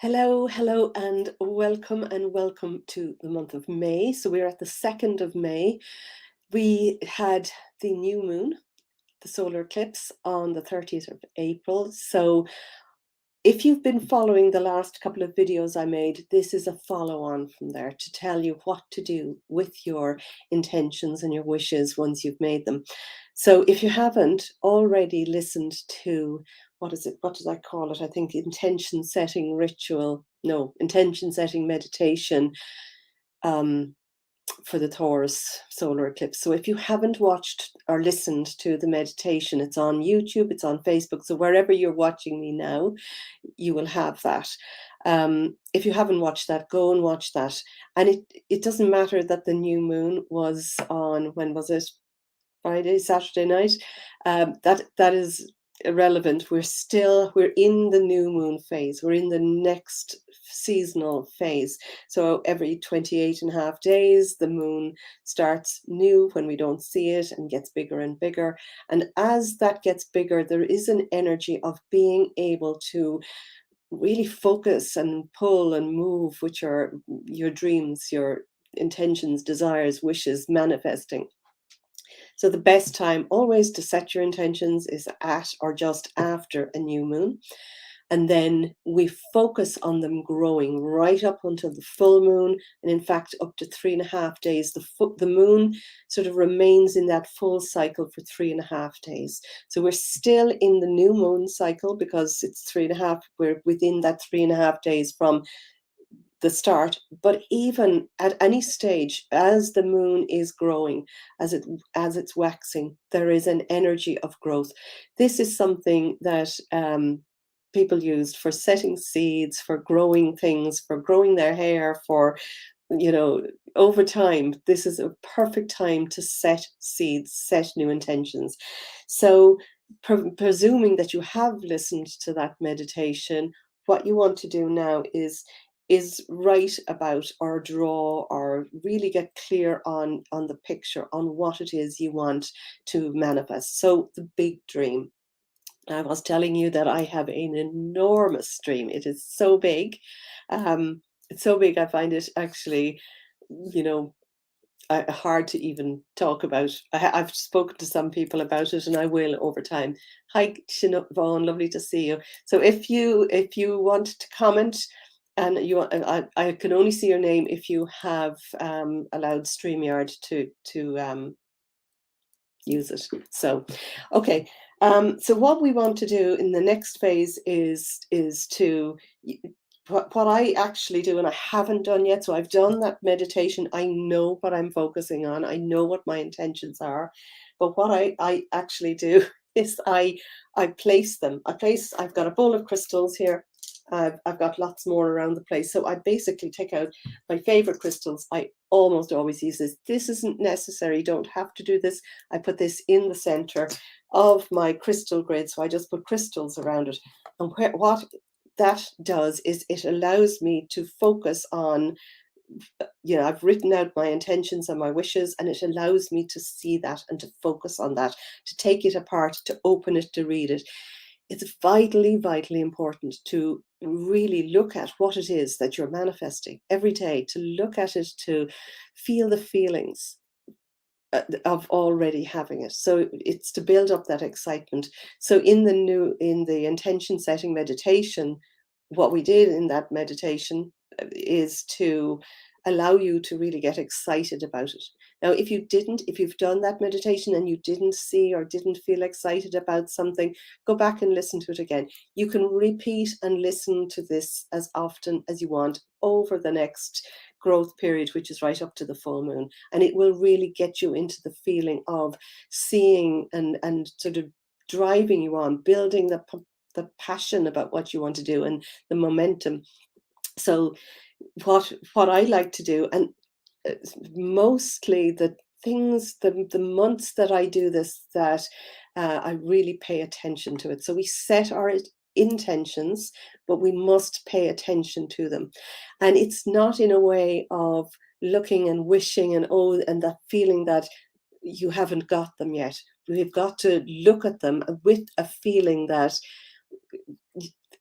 Hello, and welcome to the month of May. So we're at the 2nd of May. We had the new moon, the solar eclipse on the 30th of April. So if you've been following the last couple of videos I made, this is a follow-on from there to tell you what to do with your intentions and your wishes once you've made them. So if you haven't already listened to, what is it? What did I call it? I think intention setting meditation for the Taurus solar eclipse. So if you haven't watched or listened to the meditation, it's on YouTube, it's on Facebook. So wherever you're watching me now, you will have that. If you haven't watched that, go and watch that. And it doesn't matter that the new moon was on, when was it? Friday, Saturday night. That is irrelevant. We're in the new moon phase. We're in the next seasonal phase. So every 28 and a half days, the moon starts new when we don't see it and gets bigger and bigger. And as that gets bigger, there is an energy of being able to really focus and pull and move, which are your dreams, your intentions, desires, wishes, manifesting. So the best time always to set your intentions is at or just after a new moon. And then we focus on them growing right up until the full moon. And in fact, up to 3.5 days, the moon sort of remains in that full cycle for 3.5 days. So we're still in the new moon cycle because it's 3.5, we're within that 3.5 days from the start. But even at any stage, as the moon is growing, as it's waxing, there is an energy of growth. This is something that people used for setting seeds, for growing things, for growing their hair, for, over time. This is a perfect time to set seeds, set new intentions. So presuming that you have listened to that meditation, what you want to do now is write about or draw or really get clear on the picture, on what it is you want to manifest. So the big dream. I was telling you that I have an enormous dream. It is so big. It's so big, I find it actually, hard to even talk about. I've spoken to some people about it, and I will over time. Hi, Siobhan, lovely to see you. So if you want to comment, and I can only see your name if you have allowed StreamYard to use it. So, okay. So what we want to do in the next phase is to what I actually do, and I haven't done yet. So I've done that meditation. I know what I'm focusing on. I know what my intentions are. But what I actually do is I place them. I've got a bowl of crystals here. I've got lots more around the place. So I basically take out my favorite crystals. I almost always use this. This isn't necessary. You don't have to do this. I put this in the center of my crystal grid. So I just put crystals around it. And what that does is it allows me to focus on, I've written out my intentions and my wishes, and it allows me to see that and to focus on that, to take it apart, to open it, to read it. It's vitally, vitally important to really look at what it is that you're manifesting every day, to look at it, to feel the feelings of already having it. So it's to build up that excitement. So in the intention setting meditation, what we did in that meditation is to allow you to really get excited about it. Now, if you've done that meditation and you didn't see or didn't feel excited about something, go back and listen to it again. You can repeat and listen to this as often as you want over the next growth period, which is right up to the full moon. And it will really get you into the feeling of seeing and sort of driving you on, building the passion about what you want to do and the momentum. So what I like to do, and mostly the months that I do this, that I really pay attention to it. So we set our intentions, but we must pay attention to them. And it's not in a way of looking and wishing and that feeling that you haven't got them yet. We've got to look at them with a feeling that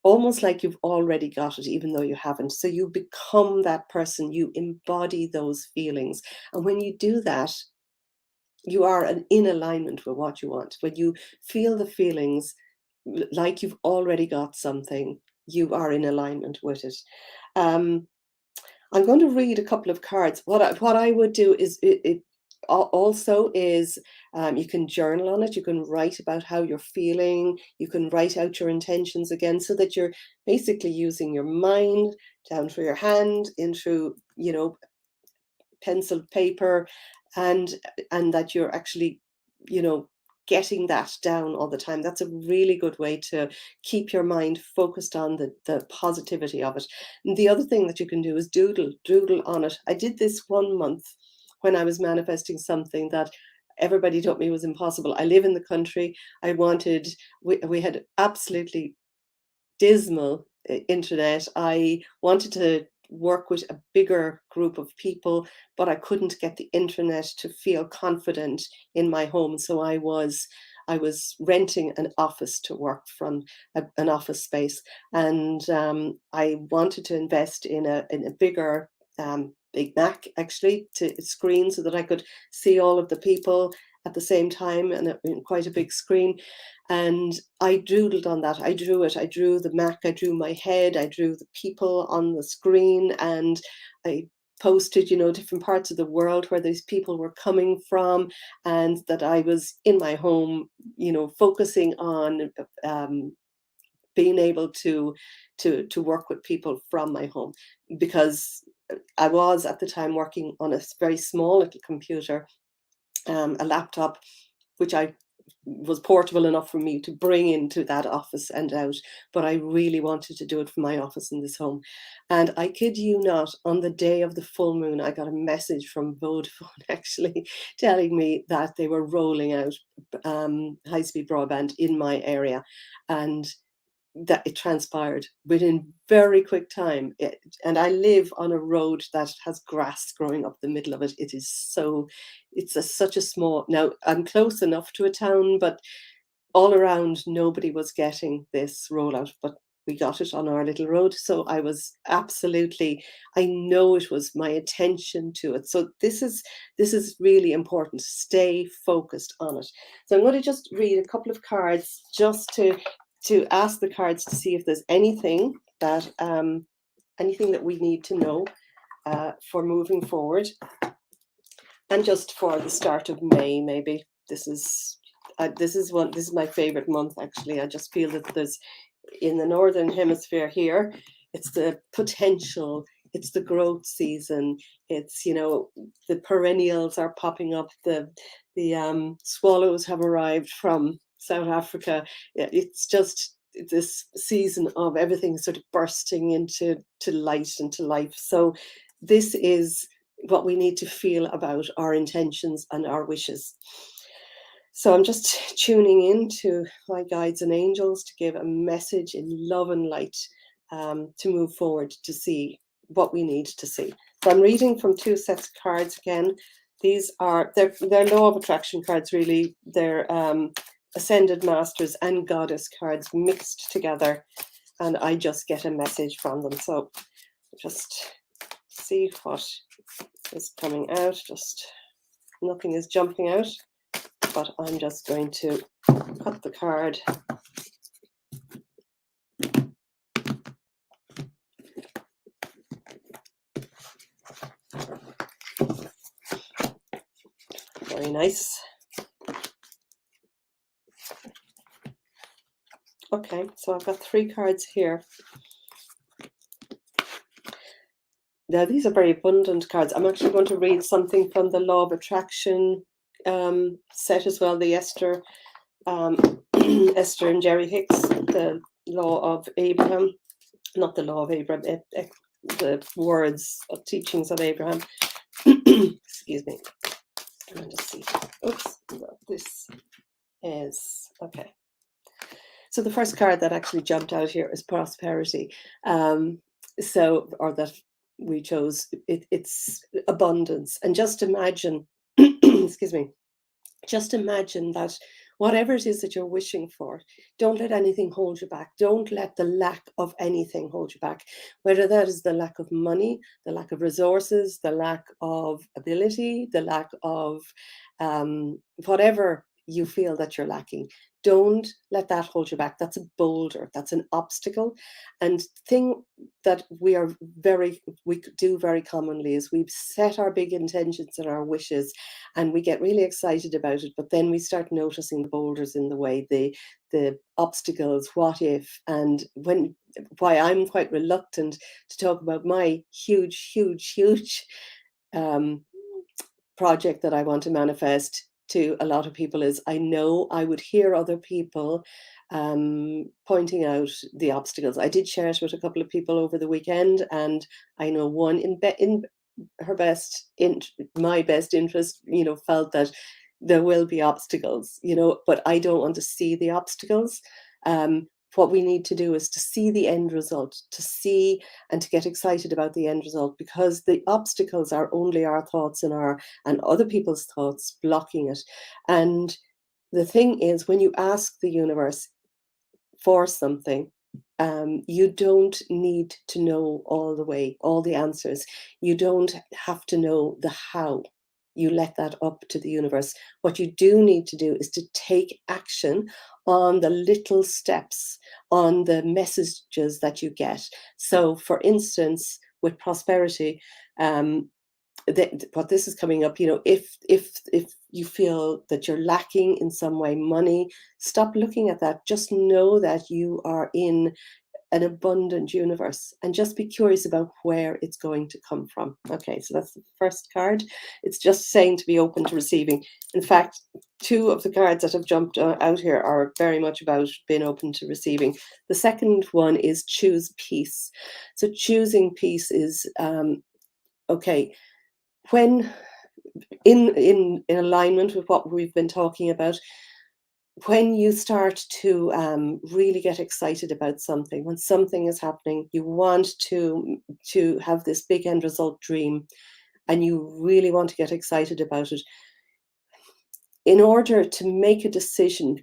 almost like you've already got it, even though you haven't. So you become that person, you embody those feelings. And when you do that, you are in alignment with what you want. When you feel the feelings like you've already got something, you are in alignment with it. Um, I'm going to read a couple of cards. What I would do is also is you can journal on it. You can write about how you're feeling. You can write out your intentions again, so that you're basically using your mind down through your hand into, pencil, paper, and that you're actually, you know, getting that down all the time. That's a really good way to keep your mind focused on the positivity of it. And the other thing that you can do is doodle on it. I did this 1 month when I was manifesting something that everybody told me was impossible. I live in the country. We had absolutely dismal internet. I wanted to work with a bigger group of people, but I couldn't get the internet to feel confident in my home. So I was renting an office to work from, an office space, and I wanted to invest in a bigger Big Mac, actually, to screen, so that I could see all of the people at the same time, and in quite a big screen. And I doodled on that. I drew it. I drew the Mac. I drew my head. I drew the people on the screen, and I posted, different parts of the world where these people were coming from, and that I was in my home, focusing on being able to work with people from my home, because I was at the time working on a very small little computer, a laptop, which I was portable enough for me to bring into that office and out. But I really wanted to do it from my office in this home. And I kid you not, on the day of the full moon, I got a message from Vodafone actually telling me that they were rolling out high-speed broadband in my area. And that it transpired within very quick time. And I live on a road that has grass growing up the middle of it. Such a small, now I'm close enough to a town, but all around nobody was getting this rollout, but we got it on our little road. So I know it was my attention to it. So this is really important. Stay focused on it. So I'm going to just read a couple of cards, just to ask the cards to see if there's anything that we need to know for moving forward, and just for the start of May, maybe. This is my favorite month, actually. I just feel that there's, in the northern hemisphere here, it's the potential, it's the growth season, it's, the perennials are popping up, the swallows have arrived from South Africa. It's just this season of everything sort of bursting into light and to life. So this is what we need to feel about our intentions and our wishes. So I'm just tuning in to my guides and angels to give a message in love and light, to move forward, to see what we need to see. So I'm reading from two sets of cards again. These are, they're law of attraction cards, really. They're ascended masters and goddess cards mixed together, and I just get a message from them. So just see what is coming out. Just nothing is jumping out, but I'm just going to cut the card. Very nice. Okay, so I've got 3 cards here. Now, these are very abundant cards. I'm actually going to read something from the Law of Attraction set as well, the Esther and Jerry Hicks, the Law of Abraham, not the Law of Abraham, the words of teachings of Abraham. Excuse me. Let me just see. Oops, no, this is okay. So the first card that actually jumped out here is prosperity. Or that we chose, it's abundance. And just imagine, excuse me, just imagine that whatever it is that you're wishing for, don't let anything hold you back. Don't let the lack of anything hold you back, whether that is the lack of money, the lack of resources, the lack of ability, the lack of whatever you feel that you're lacking. Don't let that hold you back. That's a boulder, that's an obstacle. And thing that we do very commonly is we set our big intentions and our wishes, and we get really excited about it, but then we start noticing the boulders in the way, the obstacles, what if. And when why I'm quite reluctant to talk about my huge um, project that I want to manifest to a lot of people is, I know I would hear other people pointing out the obstacles. I did share it with a couple of people over the weekend, and I know one in her my best interest, felt that there will be obstacles, but I don't want to see the obstacles. What we need to do is to see the end result, to see and to get excited about the end result, because the obstacles are only our thoughts and other people's thoughts blocking it. And the thing is, when you ask the universe for something, you don't need to know all the answers. You don't have to know the how. You let that up to the universe. What you do need to do is to take action on the little steps, on the messages that you get. So, for instance, with prosperity, um, what this is coming up, if you feel that you're lacking in some way, money, stop looking at that. Just know that you are in an abundant universe, and just be curious about where it's going to come from. Okay, so that's the first card. It's just saying to be open to receiving. In fact, two of the cards that have jumped out here are very much about being open to receiving. The second one is choose peace. So choosing peace is okay, when in alignment with what we've been talking about, when you start to really get excited about something, when something is happening, you want to have this big end result dream, and you really want to get excited about it. In order to make a decision,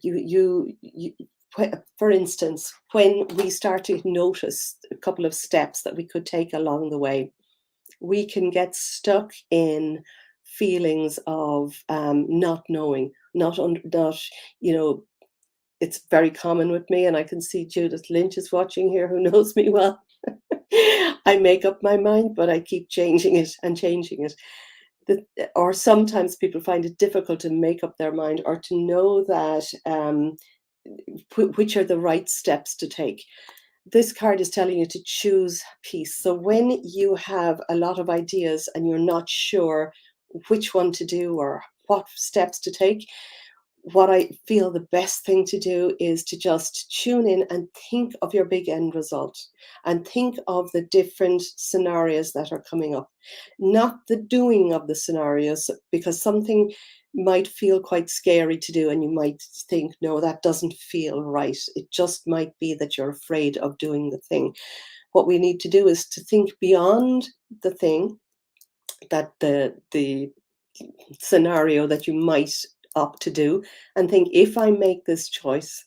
for instance, when we start to notice a couple of steps that we could take along the way, we can get stuck in feelings of not knowing, not, it's very common with me, and I can see Judith Lynch is watching here, who knows me well. I make up my mind, but I keep changing it and changing it. Or sometimes people find it difficult to make up their mind, or to know that which are the right steps to take. This card is telling you to choose peace. So when you have a lot of ideas and you're not sure which one to do or what steps to take, what I feel the best thing to do is to just tune in and think of your big end result, and think of the different scenarios that are coming up, not the doing of the scenarios, because something might feel quite scary to do and you might think, no, that doesn't feel right. It just might be that you're afraid of doing the thing. What we need to do is to think beyond the thing, that the scenario that you might opt to do, and think, if I make this choice,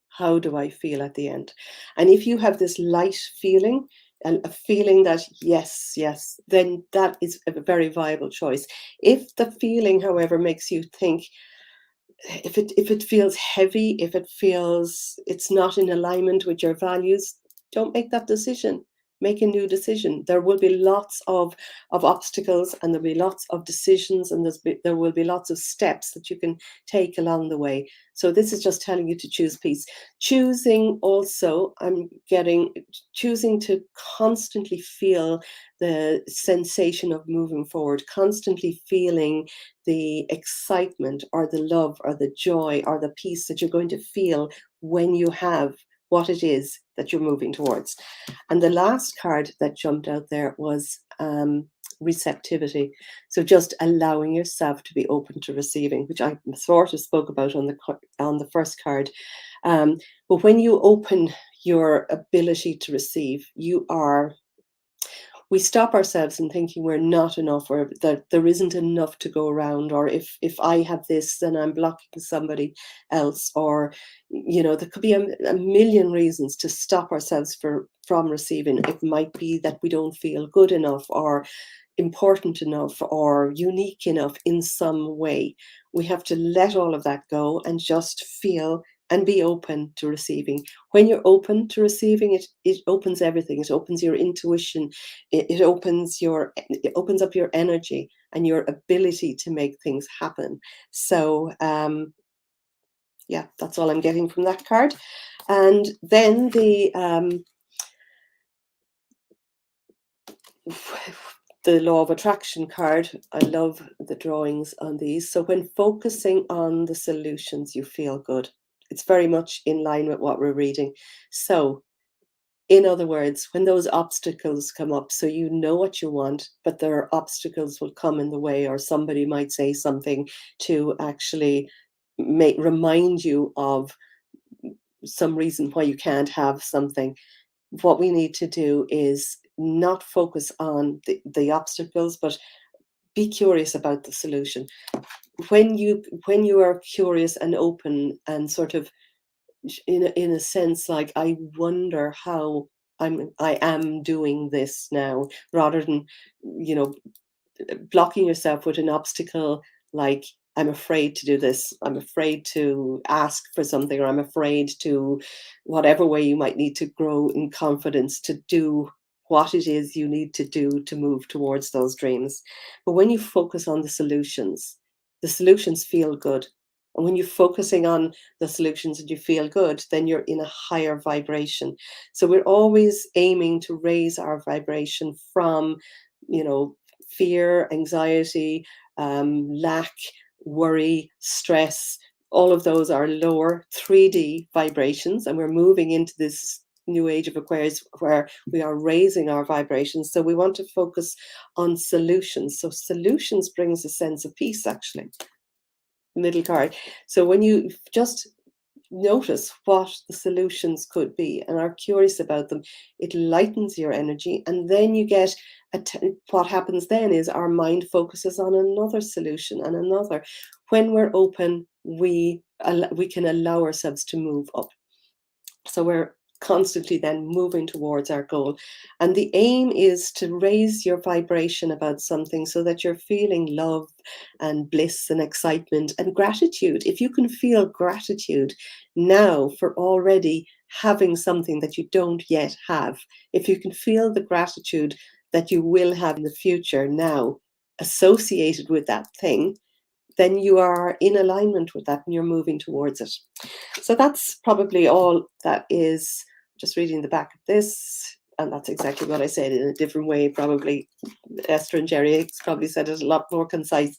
how do I feel at the end? And if you have this light feeling, and a feeling that yes, then that is a very viable choice. If the feeling, however, makes you think, if it feels heavy, if it feels it's not in alignment with your values, don't make that decision. Make a new decision. There will be lots of obstacles, and there'll be lots of decisions, and there will be lots of steps that you can take along the way. So this is just telling you to choose peace. Choosing also, choosing to constantly feel the sensation of moving forward, constantly feeling the excitement or the love or the joy or the peace that you're going to feel when you have what it is that you're moving towards. And the last card that jumped out there was receptivity. So just allowing yourself to be open to receiving, which I sort of spoke about on the first card. But when you open your ability to receive, we stop ourselves in thinking we're not enough, or that there isn't enough to go around, or if I have this, then I'm blocking somebody else, or there could be a million reasons to stop ourselves from receiving. It might be that we don't feel good enough, or important enough, or unique enough in some way. We have to let all of that go and just feel and be open to receiving. When you're open to receiving, it opens everything. It opens your intuition. It opens up your energy and your ability to make things happen. So yeah, that's all I'm getting from that card. And then the law of attraction card. I love the drawings on these. So when focusing on the solutions, you feel good. It's very much in line with what we're reading. So in other words, when those obstacles come up, so you know what you want, but there are obstacles will come in the way, or somebody might say something to actually remind you of some reason why you can't have something. What we need to do is not focus on the obstacles, but be curious about the solution. When you are curious and open and sort of in a sense, like, I wonder how I am doing this now, rather than you know blocking yourself with an obstacle, like, I'm afraid to do this, I'm afraid to ask for something, or I'm afraid to, whatever way you might need to grow in confidence to do what it is you need to do to move towards those dreams. But when you focus on the solutions feel good. And when you're focusing on the solutions and you feel good, then you're in a higher vibration. So we're always aiming to raise our vibration from, you know, fear, anxiety, lack, worry, stress. All of those are lower 3D vibrations, and we're moving into this new age of Aquarius where we are raising our vibrations. So we want to focus on solutions. So solutions brings a sense of peace, actually. Middle card. So when you just notice what the solutions could be and are curious about them, it lightens your energy, and then you get what happens then is our mind focuses on another solution and another. When we're open, we can allow ourselves to move up. So we're constantly then moving towards our goal. And the aim is to raise your vibration about something so that you're feeling love and bliss and excitement and gratitude. If you can feel gratitude now for already having something that you don't yet have, if you can feel the gratitude that you will have in the future now associated with that thing, then you are in alignment with that and you're moving towards it. So that's probably all that is. Just reading the back of this, and that's exactly what I said in a different way. Probably Esther and Jerry probably said it a lot more concise.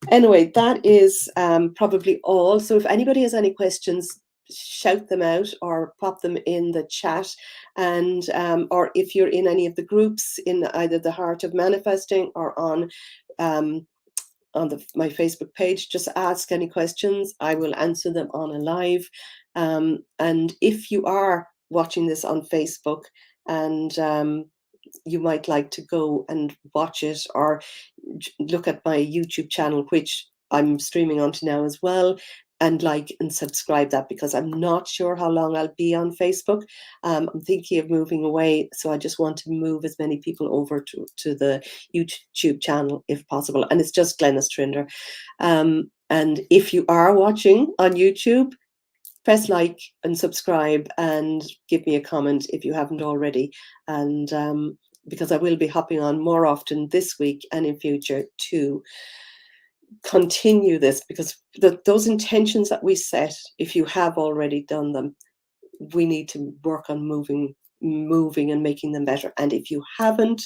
Anyway, that is probably all. So if anybody has any questions, shout them out or pop them in the chat. And or if you're in any of the groups in either the Heart of Manifesting or on my Facebook page, just ask any questions. I will answer them on a live. And if you are watching this on Facebook and you might like to go and watch it, or look at my YouTube channel, which I'm streaming onto now as well, and like and subscribe that, because I'm not sure how long I'll be on Facebook. I'm thinking of moving away, so I just want to move as many people over to the YouTube channel if possible. And it's just Glenys Trinder. And if you are watching on YouTube, press like and subscribe and give me a comment if you haven't already. And because I will be hopping on more often this week and in future to continue this, because those intentions that we set, if you have already done them, we need to work on moving and making them better. And if you haven't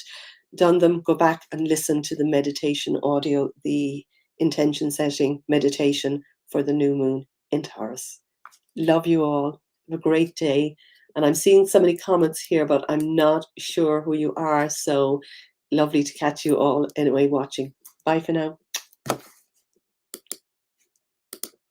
done them, go back and listen to the meditation audio, the intention setting meditation for the new moon in Taurus. Love you all. Have a great day. And I'm seeing so many comments here, but I'm not sure who you are. So lovely to catch you all anyway watching. Bye for now.